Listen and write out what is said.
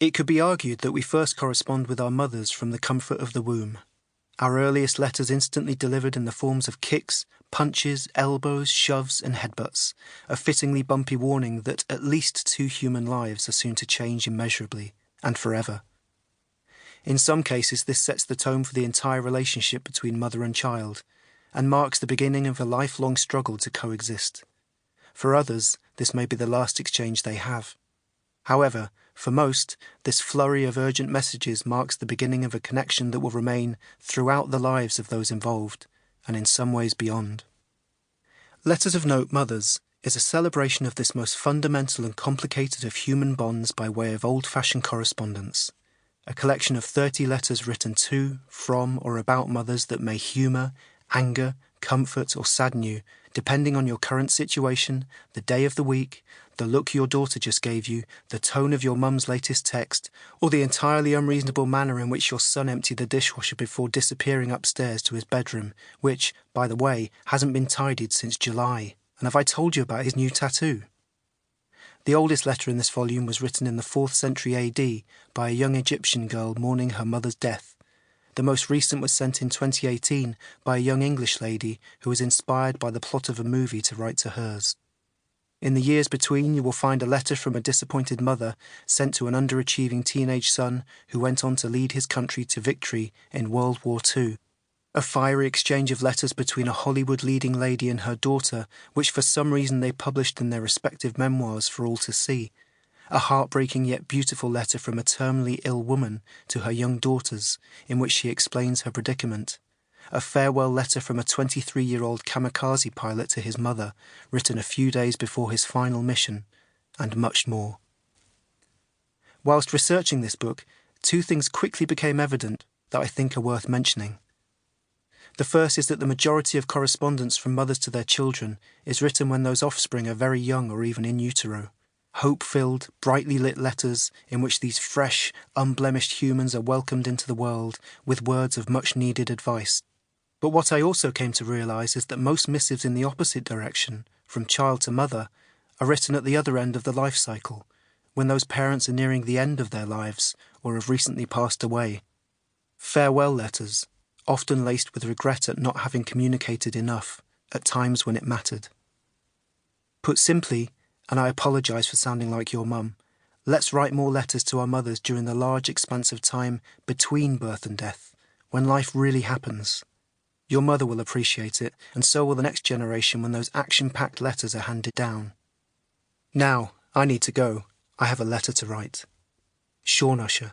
It could be argued that we first correspond with our mothers from the comfort of the womb. Our earliest letters instantly delivered in the forms of kicks, punches, elbows, shoves and headbutts, a fittingly bumpy warning that at least 2 human lives are soon to change immeasurably, and forever. In some cases this sets the tone for the entire relationship between mother and child, and marks the beginning of a lifelong struggle to coexist. For others, this may be the last exchange they have. However, for most, this flurry of urgent messages marks the beginning of a connection that will remain throughout the lives of those involved, and in some ways beyond. Letters of Note Mothers is a celebration of this most fundamental and complicated of human bonds by way of old-fashioned correspondence, a collection of 30 letters written to, from, or about mothers that may humour, anger, comfort, or sadden you, depending on your current situation, the day of the week, the look your daughter just gave you, the tone of your mum's latest text, or the entirely unreasonable manner in which your son emptied the dishwasher before disappearing upstairs to his bedroom, which, by the way, hasn't been tidied since July. And have I told you about his new tattoo? The oldest letter in this volume was written in the 4th century AD by a young Egyptian girl mourning her mother's death. The most recent was sent in 2018 by a young English lady who was inspired by the plot of a movie to write to hers. In the years between, you will find a letter from a disappointed mother sent to an underachieving teenage son who went on to lead his country to victory in World War II. A fiery exchange of letters between a Hollywood leading lady and her daughter, which for some reason they published in their respective memoirs for all to see. A heartbreaking yet beautiful letter from a terminally ill woman to her young daughters, in which she explains her predicament. A farewell letter from a 23-year-old kamikaze pilot to his mother, written a few days before his final mission, and much more. Whilst researching this book, 2 things quickly became evident that I think are worth mentioning. The first is that the majority of correspondence from mothers to their children is written when those offspring are very young or even in utero. Hope-filled, brightly lit letters in which these fresh, unblemished humans are welcomed into the world with words of much-needed advice. But what I also came to realise is that most missives in the opposite direction, from child to mother, are written at the other end of the life cycle, when those parents are nearing the end of their lives or have recently passed away. Farewell letters, often laced with regret at not having communicated enough, at times when it mattered. Put simply, and I apologise for sounding like your mum, let's write more letters to our mothers during the large expanse of time between birth and death, when life really happens. Your mother will appreciate it, and so will the next generation when those action-packed letters are handed down. Now, I need to go. I have a letter to write. Shaun Usher.